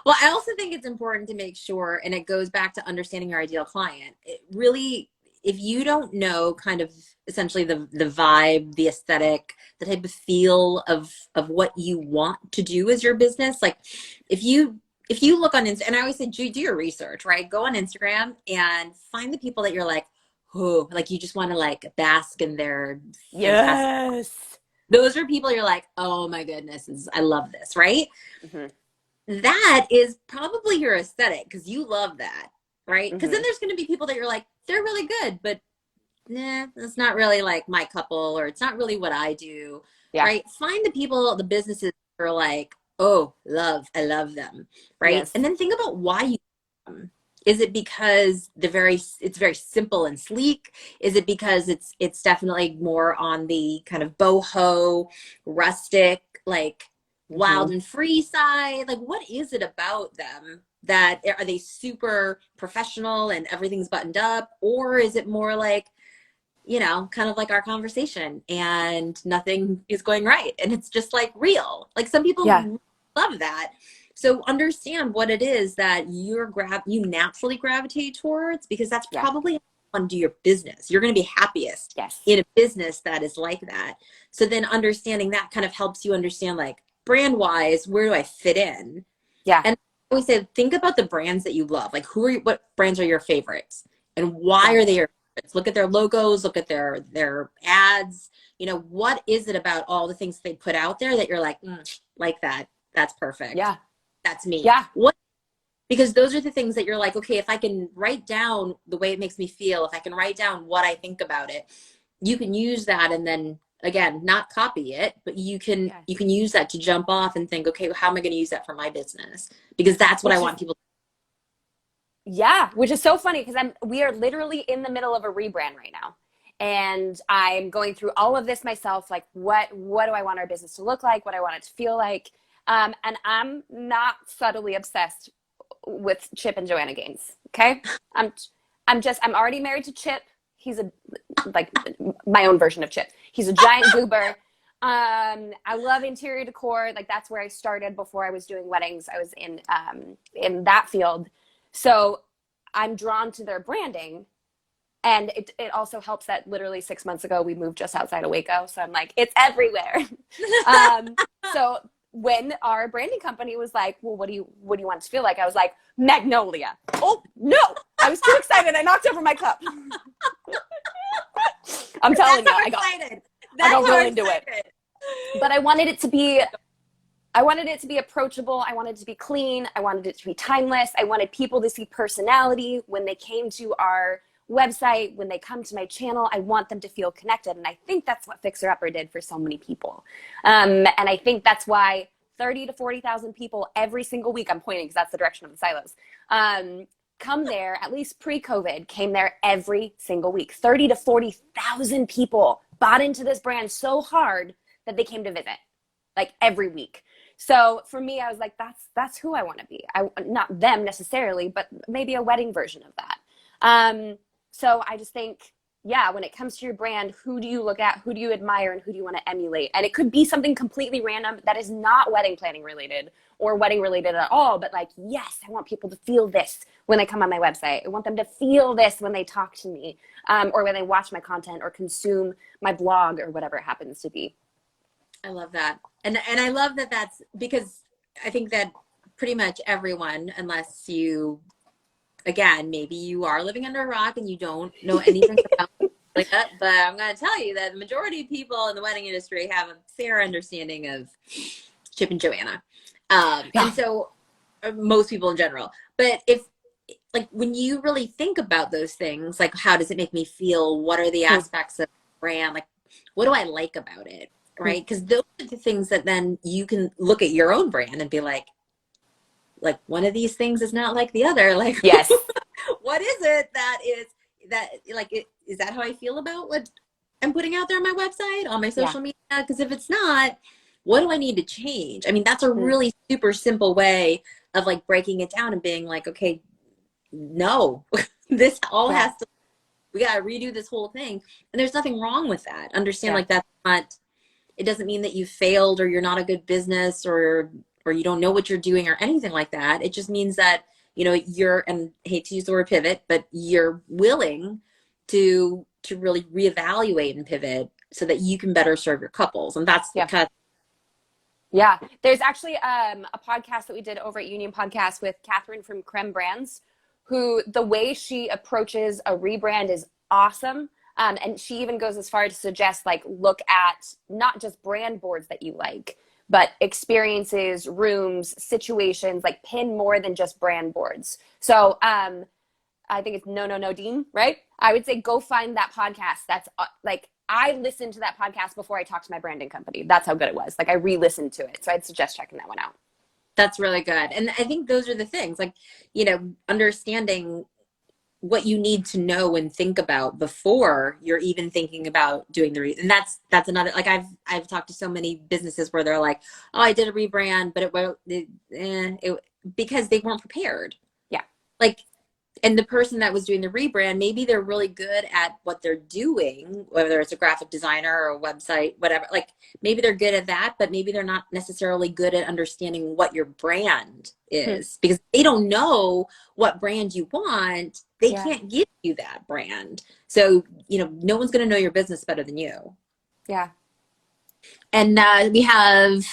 Well, I also think it's important to make sure, and it goes back to understanding your ideal client. It really, if you don't know kind of essentially the vibe, the aesthetic, the type of feel of what you want to do as your business, like if you look on Instagram, and I always say, do your research, right? Go on Instagram and find the people that you're like, oh, like you just want to like bask in their fantastic.
Yes.
Those are people you're like, oh my goodness, I love this, right?
Mm-hmm.
That is probably your aesthetic, because you love that, right? Because
Mm-hmm.
then there's going to be people that you're like, they're really good, but nah, that's not really like my couple, or it's not really what I do,
Yeah.
right? Find the people, the businesses that are like, oh, I love them, right?
Yes.
And then think about why you love them. Is it because it's very simple and sleek? Is it because it's definitely more on the kind of boho, rustic, like wild
Mm-hmm.
and free side? Like, what is it about them? That are they super professional and everything's buttoned up, or is it more like, you know, kind of like our conversation and nothing is going right and it's just like real? Like some
Yeah.
people love that. So understand what it is that you naturally gravitate towards, because that's
Yeah.
probably how you want to do your business. You're going to be happiest
Yes.
in a business that is like that. So then understanding that kind of helps you understand, like, brand wise, where do I fit in?
Yeah.
And I always say, think about the brands that you love. Like, what brands are your favorites, and why
Yeah.
are they your favorites? Look at their logos, look at their ads. You know, what is it about all the things they put out there that you're like that? That's perfect.
Yeah.
That's me.
Yeah.
Because those are the things that you're like, okay, if I can write down the way it makes me feel, if I can write down what I think about it, you can use that, and then again, not copy it, but you can use that to jump off and think, okay, well, how am I going to use that for my business? Because that's what I want people to.
Yeah, which is so funny, because we are literally in the middle of a rebrand right now. And I'm going through all of this myself, like what do I want our business to look like, what I want it to feel like. And I'm not subtly obsessed with Chip and Joanna Gaines. Okay. I'm already married to Chip. He's like my own version of Chip. He's a giant goober. I love interior decor. Like that's where I started before I was doing weddings. I was in that field. So I'm drawn to their branding. And it also helps that literally 6 months ago, we moved just outside of Waco. So I'm like, it's everywhere. So when our branding company was like, well, what do you want it to feel like? I was like, Magnolia. Oh, no. I was too excited. I knocked over my cup. I'm telling you, I got real into it. But I wanted it to be approachable. I wanted it to be clean. I wanted it to be timeless. I wanted people to see personality when they came to our website, when they come to my channel. I want them to feel connected. And I think that's what Fixer Upper did for so many people. And I think that's why 30 to 40,000 people every single week, I'm pointing because that's the direction of the silos, come there, at least pre-COVID, came there every single week. 30 to 40,000 people bought into this brand so hard that they came to visit, like every week. So for me, I was like, that's who I want to be. Not them necessarily, but maybe a wedding version of that. So I just think, yeah, when it comes to your brand, who do you look at, who do you admire, and who do you want to emulate? And it could be something completely random that is not wedding planning related or wedding related at all, but like, yes, I want people to feel this when they come on my website. I want them to feel this when they talk to me, or when they watch my content or consume my blog or whatever it happens to be.
I love that. And I love that that's because I think that pretty much everyone, unless you, again, maybe you are living under a rock and you don't know anything about that. But I'm going to tell you that the majority of people in the wedding industry have a fair understanding of Chip and Joanna. And so most people in general. But if, like, when you really think about those things, like, how does it make me feel? What are the aspects of brand? Like, what do I like about it? Right? Because those are the things that then you can look at your own brand and be like one of these things is not like the other. Like,
Yes.
what is it that is that, like, is that how I feel about what I'm putting out there on my website, on my social media? Because if it's not, what do I need to change? I mean, that's a really super simple way of like breaking it down and being like, okay, no, this all has to, we got to redo this whole thing. And there's nothing wrong with that. Understand, like, that's not, it doesn't mean that you failed or you're not a good business or you don't know what you're doing or anything like that. It just means that, you know, you're, and I hate to use the word pivot, but you're willing to really reevaluate and pivot so that you can better serve your couples. And that's kind of.
Yeah. There's actually a podcast that we did over at Union Podcast with Catherine from Creme Brands, who the way she approaches a rebrand is awesome. And she even goes as far to suggest, like, look at not just brand boards that you like, but experiences, rooms, situations, like pin more than just brand boards. So I think it's No Dean, right? I would say go find that podcast. That's like, I listened to that podcast before I talked to my branding company. That's how good it was. Like, I re-listened to it. So I'd suggest checking that one out.
That's really good. And I think those are the things, like, you know, understanding what you need to know and think about before you're even thinking about doing and that's another, like, I've talked to so many businesses where they're like, oh, I did a rebrand, but because they weren't prepared.
Yeah.
Like, and the person that was doing the rebrand, maybe they're really good at what they're doing, whether it's a graphic designer or a website, whatever. Like, maybe they're good at that, but maybe they're not necessarily good at understanding what your brand is, because they don't know what brand you want. They can't give you that brand. So, you know, no one's going to know your business better than you.
Yeah.
And we have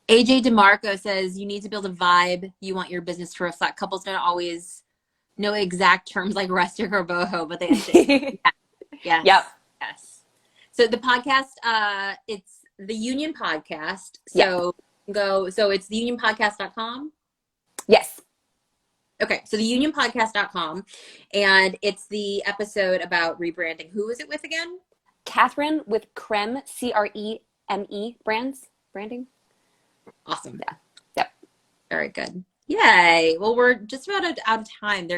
AJ DeMarco says, you need to build a vibe you want your business to reflect. Couples don't always know exact terms like rustic or boho, but they understand. Yes.
Yep.
Yes. So the podcast, it's the Union Podcast. So so it's theunionpodcast.com.
Yes.
Okay. So theunionpodcast.com, and it's the episode about rebranding. Who is it with again?
Catherine with Creme, CREME branding.
Awesome.
Yeah. Yep.
Very good. Yay. Well, we're just about out of time.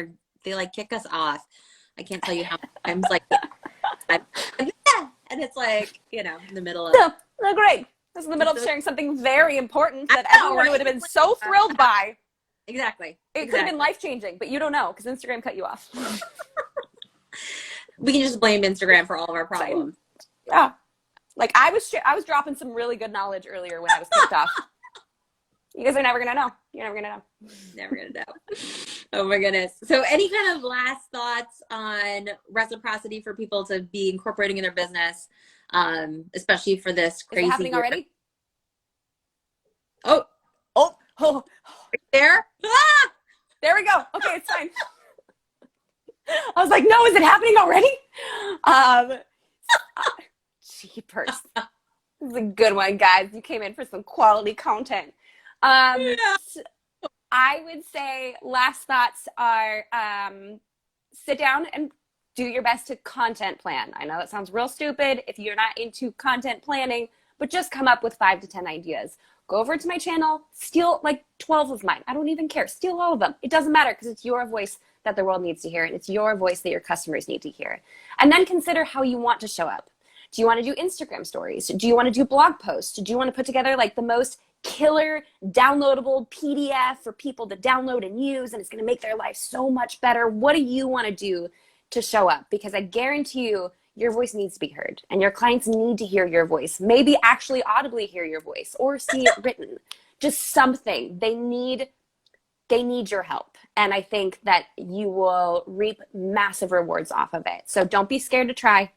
They like kick us off. I can't tell you how many times, like, and it's like, you know, in the middle of.
No, great. This is in the middle of sharing something very important that everyone would have been so thrilled by.
Exactly.
It could have been life-changing, but you don't know because Instagram cut you off.
We can just blame Instagram for all of our problems.
Yeah. Like, I was dropping some really good knowledge earlier when I was kicked off. You guys are never going to know. You're never going to know.
Never going to know. Oh my goodness. So any kind of last thoughts on reciprocity for people to be incorporating in their business, especially for this crazy.
Is it happening
year?
already?
Oh. Right there?
Ah! There we go. Okay, it's fine. I was like, no, is it happening already? Jeepers. This is a good one, guys. You came in for some quality content. I would say last thoughts are sit down and do your best to content plan. I know that sounds real stupid if you're not into content planning, but just come up with 5 to 10 ideas. Go over to my channel, steal like 12 of mine. I don't even care. Steal all of them. It doesn't matter because it's your voice that the world needs to hear, and it's your voice that your customers need to hear. And then consider how you want to show up. Do you want to do Instagram stories? Do you want to do blog posts? Do you want to put together like the most killer downloadable PDF for people to download and use, and it's going to make their life so much better? What do you want to do to show up? Because I guarantee you, your voice needs to be heard, and your clients need to hear your voice. Maybe actually audibly hear your voice or see it written. Just something. They need your help. And I think that you will reap massive rewards off of it. So don't be scared to try.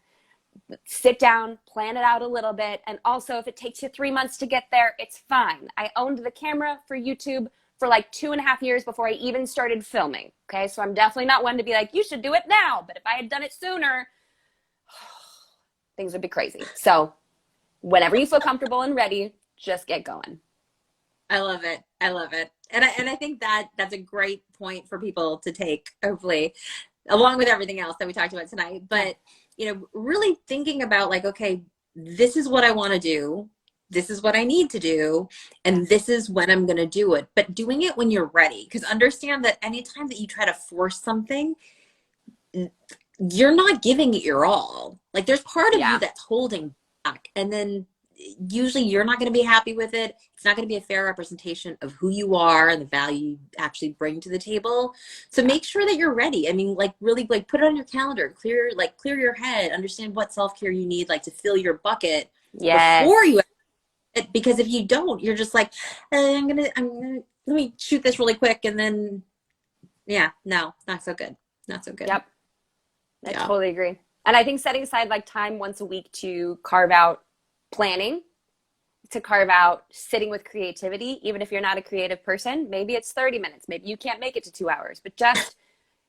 Sit down, plan it out a little bit. And also, if it takes you 3 months to get there, it's fine. I owned the camera for YouTube for like 2.5 years before I even started filming. Okay. So I'm definitely not one to be like, you should do it now. But if I had done it sooner, things would be crazy. So whenever you feel comfortable and ready, just get going.
I love it. I love it. And I think that that's a great point for people to take, hopefully, along with everything else that we talked about tonight. But, really thinking about like, okay, this is what I want to do. This is what I need to do. And this is when I'm going to do it. But doing it when you're ready. Because understand that anytime that you try to force something, you're not giving it your all. Like there's part of you that's holding back. And then usually you're not going to be happy with it. It's not going to be a fair representation of who you are and the value you actually bring to the table. So make sure that you're ready. I mean, like really like put it on your calendar, clear your head, understand what self-care you need, like to fill your bucket before you, because if you don't, you're just like, I'm gonna, let me shoot this really quick. And then, no, not so good. Not so good.
Yep. I totally agree. And I think setting aside like time once a week to carve out planning, to carve out sitting with creativity, even if you're not a creative person, maybe it's 30 minutes, maybe you can't make it to 2 hours, but just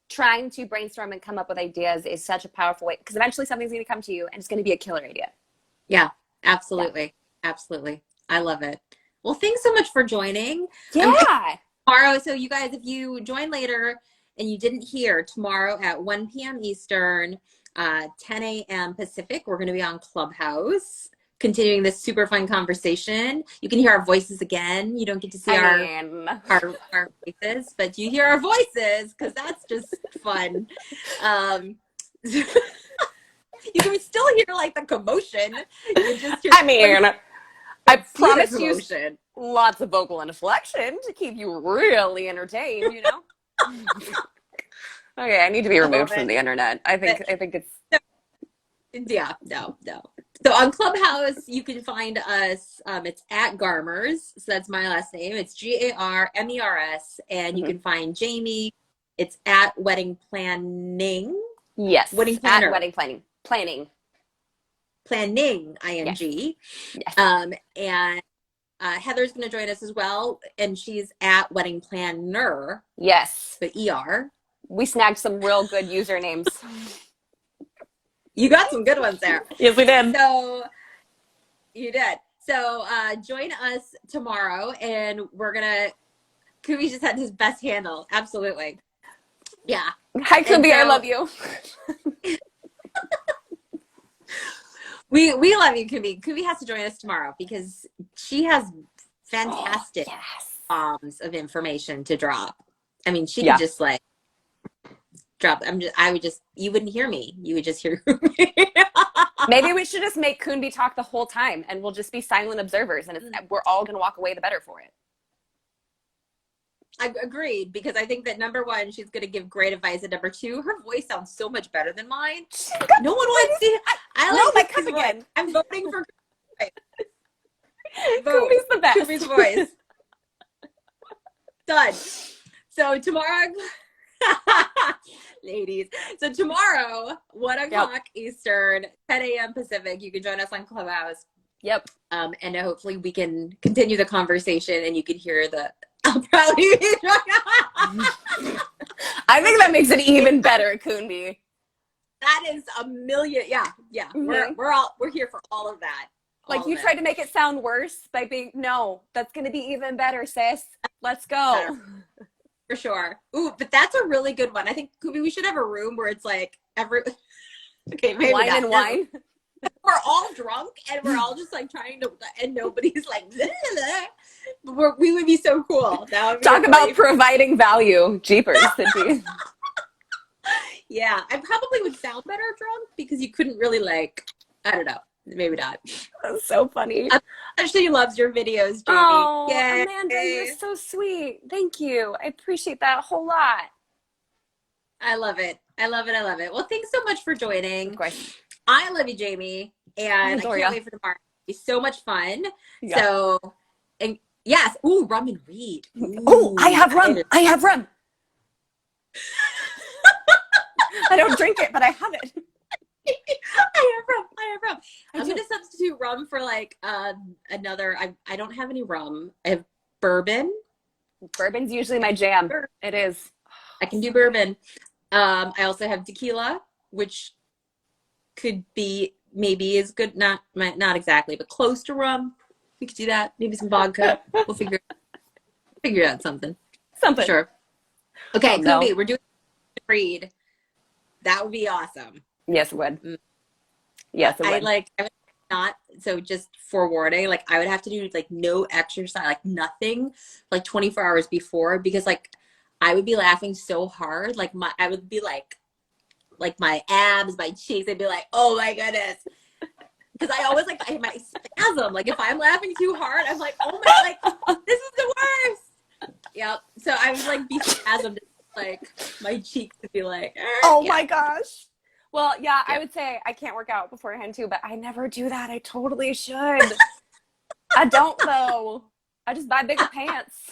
trying to brainstorm and come up with ideas is such a powerful way, because eventually something's going to come to you and it's going to be a killer idea.
Yeah, absolutely. Yeah. Absolutely. I love it. Well, thanks so much for joining.
Yeah.
Tomorrow, so you guys, if you join later and you didn't hear, tomorrow at 1 p.m. Eastern, 10 a.m. Pacific, we're going to be on Clubhouse, continuing this super fun conversation. You can hear our voices again. You don't get to see our faces, but you hear our voices because that's just fun. You can still hear like the commotion. You just hear
I promise you lots of vocal inflection to keep you really entertained, Okay, I need to be removed from the internet. I think it's
no. So on Clubhouse, you can find us. It's at Garmers. So that's my last name. It's GARMERS. And you can find Jamie. It's at Wedding Planning.
Yes.
Wedding Planner.
At Wedding Planning. Planning,
ING.
Yes.
And Heather's going to join us as well. And she's at Wedding Planner.
Yes.
But ER.
We snagged some real good usernames.
You got some good ones there.
Yes, we did.
So you did. So join us tomorrow, and we're gonna. Kubi just had his best handle. Absolutely. Yeah.
Hi, Kubi. I love you.
We love you, Kubi. Kubi has to join us tomorrow because she has fantastic bombs of information to drop. I mean, she could just like drop. You wouldn't hear me. You would just hear me.
Maybe we should just make Kubi talk the whole time and we'll just be silent observers and we're all going to walk away the better for it.
I agreed, because I think that number one, she's going to give great advice, and number two, her voice sounds so much better than mine. No one wants to. I like
my cup again.
I'm voting for
Kubi's the best.
Kubi's voice. Done. So tomorrow, ladies. So tomorrow, 1 o'clock Eastern, 10 a.m. Pacific. You can join us on Clubhouse.
Yep.
And hopefully we can continue the conversation, and you can hear the. I'll probably be
I think that makes it even better, Kubi.
That is a million. Yeah. Mm-hmm. We're here for all of that.
Like you tried to make it sound worse by being that's gonna be even better, sis. Let's go.
For sure. Ooh, but that's a really good one. I think, Kubi, we should have a room where it's like okay, maybe
wine and wine.
We're all drunk and we're all just like trying to, and nobody's like, we would be so cool.
Talk about providing value. Jeepers.
Yeah, I probably would sound better drunk because you couldn't really I don't know, maybe not.
That's so funny.
She loves your videos, Jamie.
Oh, yay. Amanda, you're so sweet. Thank you. I appreciate that a whole lot.
I love it. Well, thanks so much for joining.
Of course.
I love you, Jamie, and I can't wait for tomorrow. It'll be so much fun. Yeah. So, and yes, rum and read.
Oh, I have rum. I have rum. I don't drink it, but I have it.
I have rum. I'm going to substitute rum for another. I don't have any rum. I have bourbon,
Bourbon's usually my jam. It is.
I can do bourbon. I also have tequila, which could be maybe is good, not exactly, but close to rum. We could do that. Maybe some vodka. We'll figure out something.
Something.
Sure. Okay,
Oh, no.
Kubi, we're doing read. That would be awesome.
Yes, it would. Yes, it would.
I would not, so just forewarning, like I would have to do like no exercise, like nothing, like 24 hours before, because like I would be laughing so hard, like I would be like my abs, my cheeks, I'd be like, oh my goodness. Because I always like, I have my spasm. Like if I'm laughing too hard, I'm like, oh my, like this is the worst. Yep. So I would like be spasmed, like my cheeks would be like,
oh
yeah.
my gosh. Well, yeah, I would say I can't work out beforehand too, but I never do that. I totally should. I don't though. I just buy bigger pants.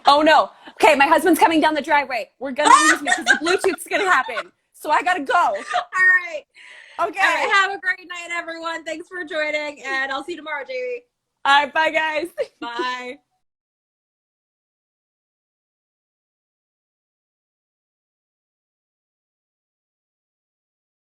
Oh no. Okay, my husband's coming down the driveway. We're gonna lose me because the Bluetooth's gonna happen. So I gotta go.
All right.
Okay.
All right. Have a great night, everyone. Thanks for joining, and I'll see you tomorrow, Jamie.
All right, bye guys.
Bye.